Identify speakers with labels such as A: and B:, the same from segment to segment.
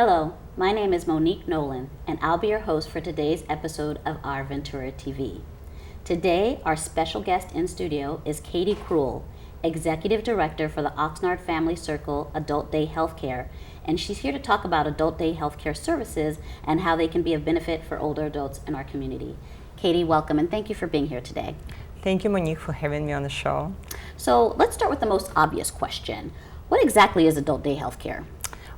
A: Hello, my name is Monique Nowlin, and I'll be your host for today's episode of Our Ventura TV. Today, our special guest in studio is Katy Krul, Executive Director for the Oxnard Family Circle Adult Day Healthcare, and she's here to talk about adult day healthcare services and how they can be of benefit for older adults in our community. Katy, welcome, and thank you for being here today.
B: Thank you, Monique, for having me on the show.
A: So let's start with the most obvious question. What exactly is adult day healthcare?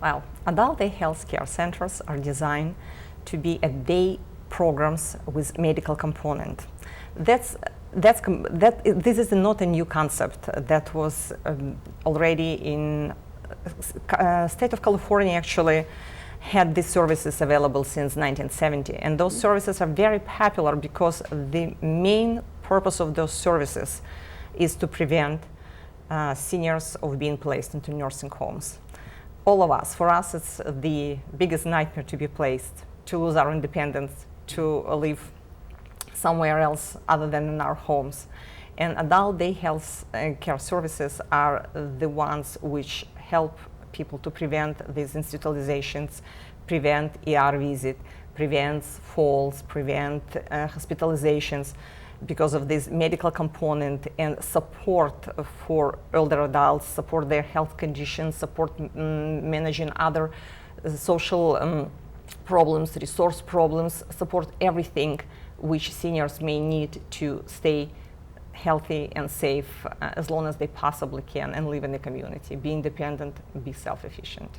B: Well, adult day healthcare centers are designed to be a day programs with medical component. This is not a new concept. That was already in state of California. Actually, had these services available since 1970, and those services are very popular because the main purpose of those services is to prevent seniors of being placed into nursing homes. All of us, for us, it's the biggest nightmare to be placed, to lose our independence, to live somewhere else other than in our homes. And adult day health care services are the ones which help people to prevent these institutionalizations, prevent ER visit, prevents falls, prevent hospitalizations because of this medical component, and support for older adults, support their health conditions, support managing other social problems, resource problems, support everything which seniors may need to stay healthy and safe as long as they possibly can and live in the community, be independent, be self-efficient.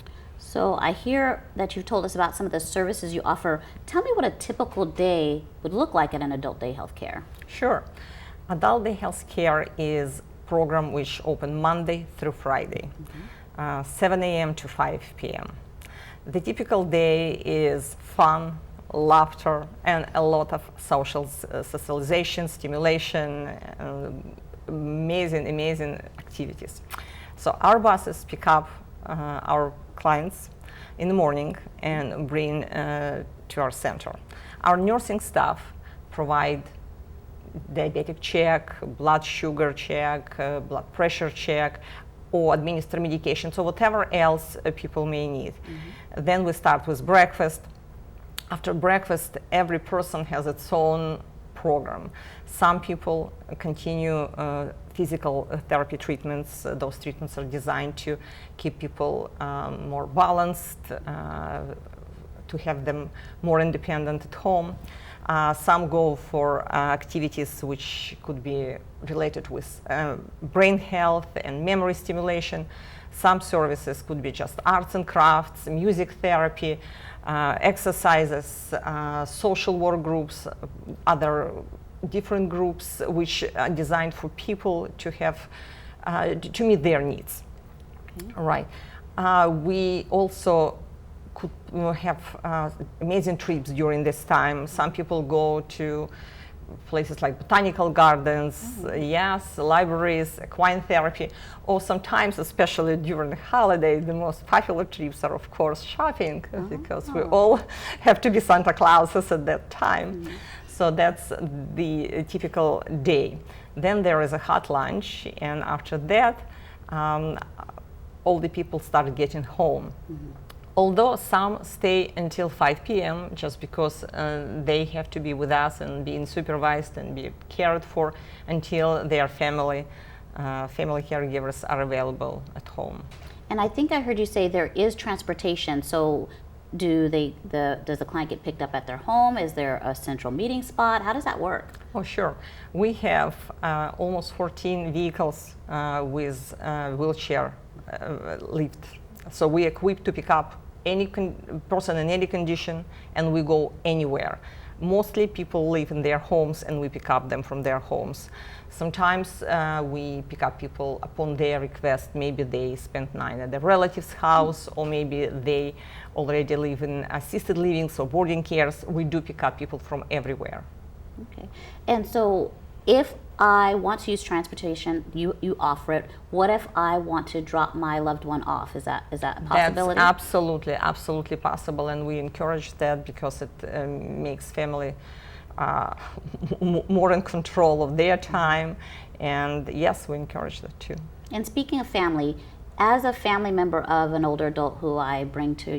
A: So I hear that you've told us about some of the services you offer. Tell me what a typical day would look like at an adult day healthcare.
B: Sure. Adult day healthcare is a program which open Monday through Friday, 7 a.m. to 5 p.m. The typical day is fun, laughter, and a lot of social socialization, stimulation, amazing activities. So our buses pick up our clients in the morning and bring to our center. Our nursing staff provide diabetic check, blood sugar check, blood pressure check, or administer medication, so whatever else people may need. Then we start with breakfast. After breakfast, every person has its own program. Some people continue physical therapy treatments. Those treatments are designed to keep people more balanced, to have them more independent at home. Some go for activities which could be related with brain health and memory stimulation. Some services could be just arts and crafts, music therapy, exercises, social work groups, other different groups which are designed for people to have to meet their needs. Right. We also could have amazing trips during this time. Some people go to places like botanical gardens, yes, libraries, equine therapy, or sometimes, especially during the holiday, the most popular trips are, of course, shopping, because we all have to be Santa Clauses at that time. So that's the typical day. Then there is a hot lunch, and after that, all the people start getting home. Although some stay until 5 p.m. just because they have to be with us and being supervised and be cared for until their family caregivers are available at home.
A: And I think I heard you say there is transportation. So does the client get picked up at their home? Is there a central meeting spot? How does that work?
B: Oh, sure. We have almost 14 vehicles with wheelchair lift. So we equipped to pick up any person in any condition, and we go anywhere. Mostly people live in their homes, and we pick up them from their homes. Sometimes we pick up people upon their request. Maybe they spent night at their relative's house, or maybe they already live in assisted livings or boarding cares. We do pick up people from everywhere.
A: Okay. And so if I want to use transportation, you offer it. What if I want to drop my loved one off? Is that a possibility?
B: That's absolutely possible, and we encourage that because it makes family more in control of their time, and yes, we encourage that too.
A: And speaking of family, as a family member of an older adult who I bring to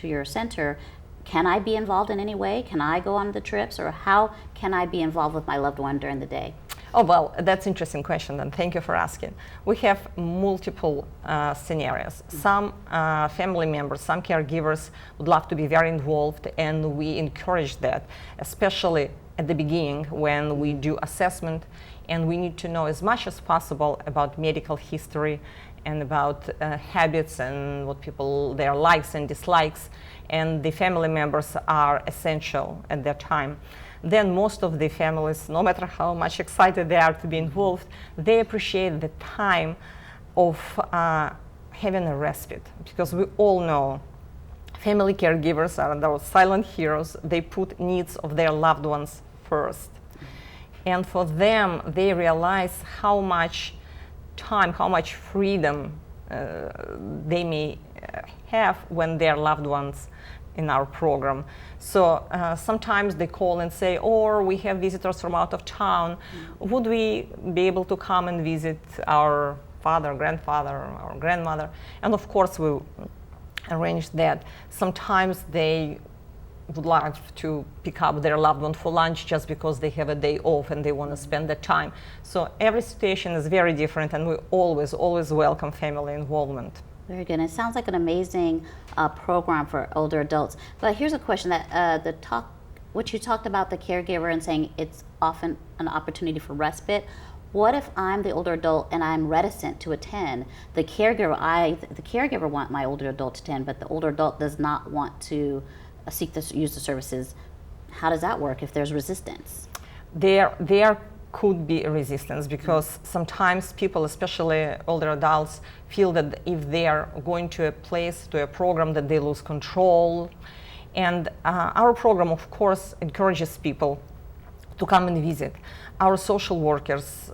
A: your center, can I be involved in any way? Can I go on the trips, or how can I be involved with my loved one during the day?
B: Oh, well, that's an interesting question, and thank you for asking. We have multiple scenarios. Some family members, some caregivers would love to be very involved, and we encourage that, especially at the beginning when we do assessment, and we need to know as much as possible about medical history and about habits and what people, their likes and dislikes, and the family members are essential at that time. Then most of the families, no matter how much excited they are to be involved, they appreciate the time of having a respite, because we all know family caregivers are those silent heroes. They put needs of their loved ones first. And for them, they realize how much time, how much freedom they may have when their loved ones in our program. So sometimes they call and say, or we have visitors from out of town. Would we be able to come and visit our father, grandfather, or grandmother? And of course we arrange that. Sometimes they would like to pick up their loved one for lunch just because they have a day off and they want to spend the time. So every situation is very different, and we always welcome family involvement.
A: Very good. And it sounds like an amazing program for older adults. But here's a question that what you talked about the caregiver and saying it's often an opportunity for respite. What if I'm the older adult and I'm reticent to attend? The caregiver want my older adult to attend, but the older adult does not want to use the services. How does that work if there's resistance?
B: There could be a resistance, because sometimes people, especially older adults, feel that if they are going to a place, to a program, that they lose control. And our program, of course, encourages people to come and visit. Our social workers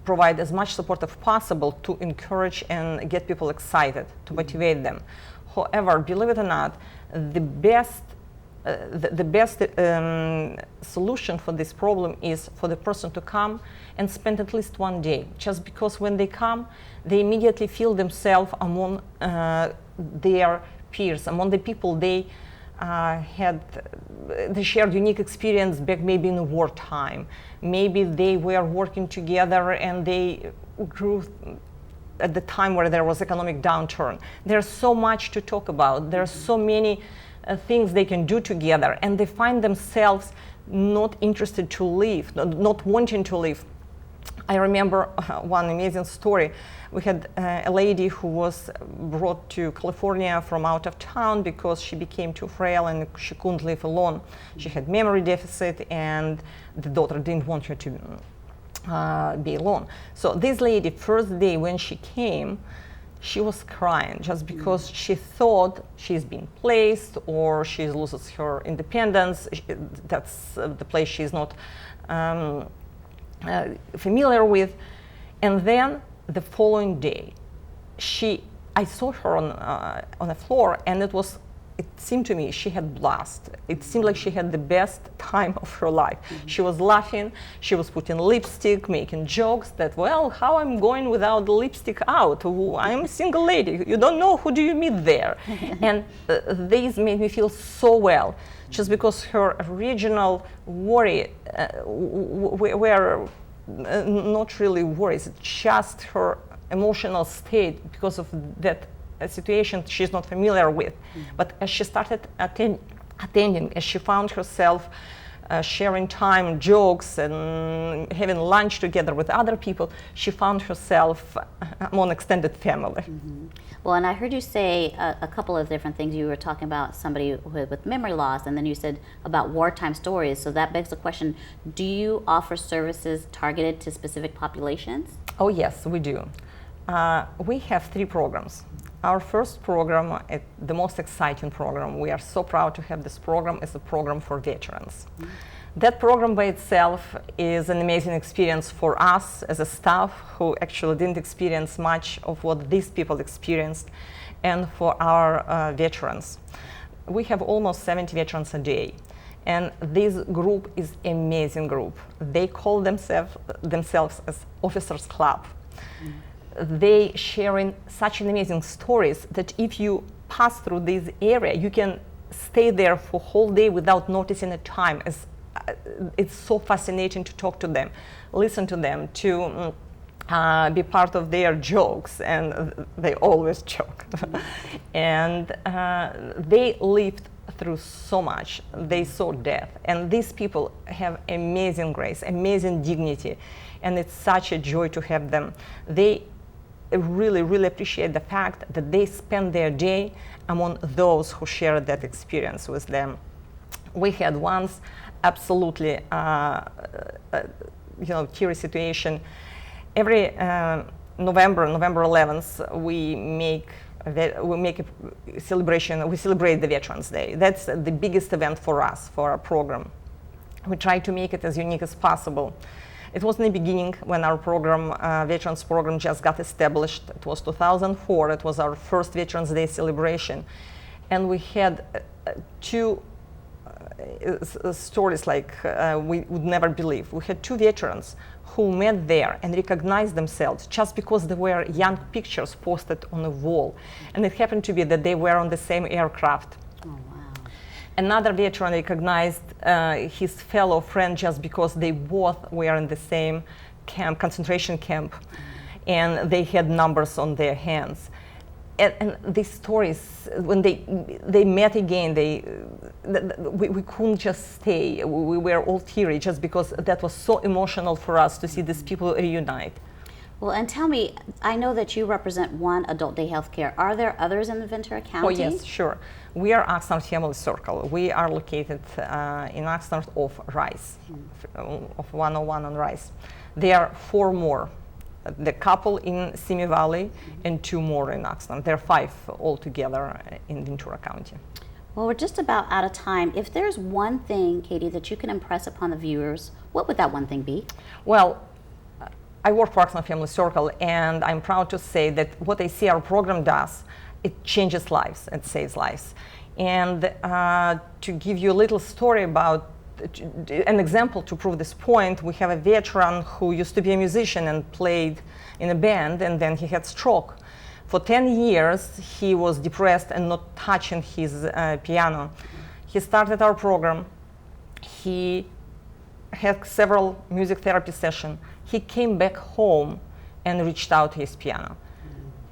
B: provide as much support as possible to encourage and get people excited, to motivate them. However, believe it or not, the best solution for this problem is for the person to come and spend at least one day, just because when they come, they immediately feel themselves among their peers, among the people they shared unique experience back maybe in wartime. Maybe they were working together and they grew at the time where there was economic downturn. There's so much to talk about. There's so many things they can do together, and they find themselves not interested to leave, not wanting to leave. I remember one amazing story. We had a lady who was brought to California from out of town because she became too frail and she couldn't live alone. She had memory deficit, and the daughter didn't want her to be alone. So this lady, first day when she came, she was crying just because she thought she's been placed or she loses her independence. That's the place she's not familiar with. And then the following day, I saw her on the floor, and it seemed to me she had blast. It seemed like she had the best time of her life. She was laughing, she was putting lipstick, making jokes that, well, how I'm going without the lipstick out? I'm a single lady, you don't know who do you meet there. And these made me feel so well, just because her original worry were not really worries, just her emotional state because of that a situation she's not familiar with. But as she started attending, as she found herself sharing time, jokes, and having lunch together with other people, she found herself among extended family.
A: Well, and I heard you say a couple of different things. You were talking about somebody with memory loss, and then you said about wartime stories. So that begs the question, do you offer services targeted to specific populations?
B: Oh yes, we do. We have 3 programs. Our first program, the most exciting program, we are so proud to have this program, is a program for veterans. That program by itself is an amazing experience for us as a staff who actually didn't experience much of what these people experienced, and for our veterans. We have almost 70 veterans a day, and this group is an amazing group. They call themselves as Officers Club. they sharing such an amazing stories that if you pass through this area, you can stay there for whole day without noticing the time. It's so fascinating to talk to them, listen to them, to be part of their jokes, and they always joke. And they lived through so much. They saw death, and these people have amazing grace, amazing dignity, and it's such a joy to have them. They really, really appreciate the fact that they spend their day among those who share that experience with them. We had once absolutely teary situation. Every November 11th, we make a celebration. We celebrate the Veterans Day. That's the biggest event for us, for our program. We try to make it as unique as possible. It was in the beginning when our program, Veterans program, just got established. It was 2004. It was our first Veterans Day celebration, and we had two stories like we would never believe. We had two veterans who met there and recognized themselves just because there were young pictures posted on a wall, and it happened to be that they were on the same aircraft.
A: Oh, wow.
B: Another veteran recognized his fellow friend just because they both were in the same camp, concentration camp, and they had numbers on their hands. And these stories, when they met again, we couldn't just stay. We were all teary just because that was so emotional for us to see these people reunite.
A: Well, and tell me, I know that you represent one adult day healthcare. Are there others in the Ventura County?
B: Oh yes, sure. We are Oxnard Family Circle. We are located in Oxnard off Rice, of 101 on Rice. There are 4 more. The couple in Simi Valley and 2 more in Oxnard. There are 5 altogether in Ventura County.
A: Well, we're just about out of time. If there's one thing, Katy, that you can impress upon the viewers, what would that one thing be?
B: Well, I work for Oxnard Family Circle, and I'm proud to say that what I see our program does, it changes lives, it saves lives. And to give you a little story about an example to prove this point, we have a veteran who used to be a musician and played in a band, and then he had stroke. For 10 years, he was depressed and not touching his piano. He started our program. He had several music therapy sessions. He came back home and reached out to his piano,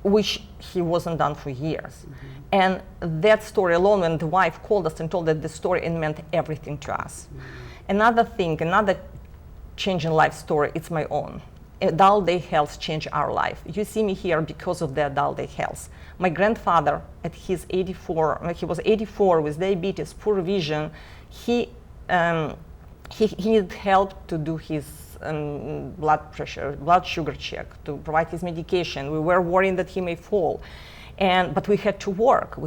B: which he wasn't done for years. And that story alone, when the wife called us and told us the story, it meant everything to us. Another thing, another change in life story, it's my own. Adult day health changed our life. You see me here because of the adult day health. My grandfather, at his 84, he was 84 with diabetes, poor vision. He needed help to do his blood sugar check, to provide his medication. We were worried that he may fall. But we had to work,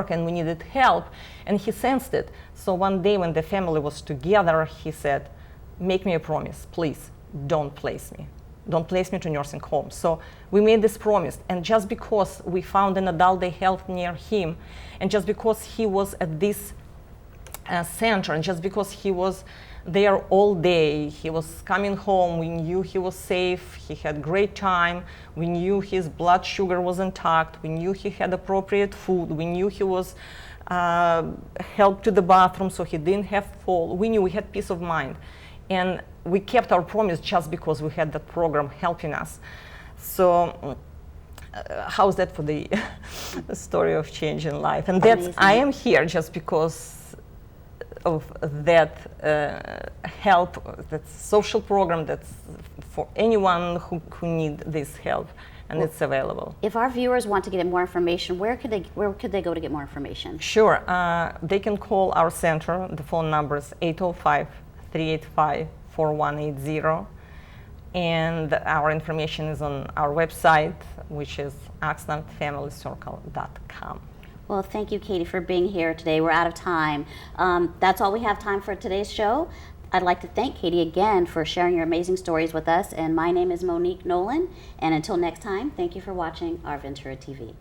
B: and we needed help, and he sensed it. So one day when the family was together, he said, make me a promise, please, don't place me. Don't place me to nursing home. So we made this promise, and just because we found an adult day health near him, and just because he was at this center, and just because he was there all day, he was coming home, we knew he was safe, he had great time, we knew his blood sugar was intact, we knew he had appropriate food, we knew he was helped to the bathroom so he didn't have fall. We knew we had peace of mind, and we kept our promise just because we had that program helping us. So how's that for the story of change in life? And that's, I am here just because of that help, that social program that's for anyone who need this help, and it's available. If
A: our viewers want to get more information, where could they go to get more information?
B: Sure, they can call our center. The phone number is 805-385-4180, and our information is on our website, which is oxnardfamilycircle.com.
A: Well, thank you, Katy, for being here today. We're out of time. That's all we have time for today's show. I'd like to thank Katy again for sharing your amazing stories with us. And my name is Monique Nowlin. And until next time, thank you for watching OurVentura TV.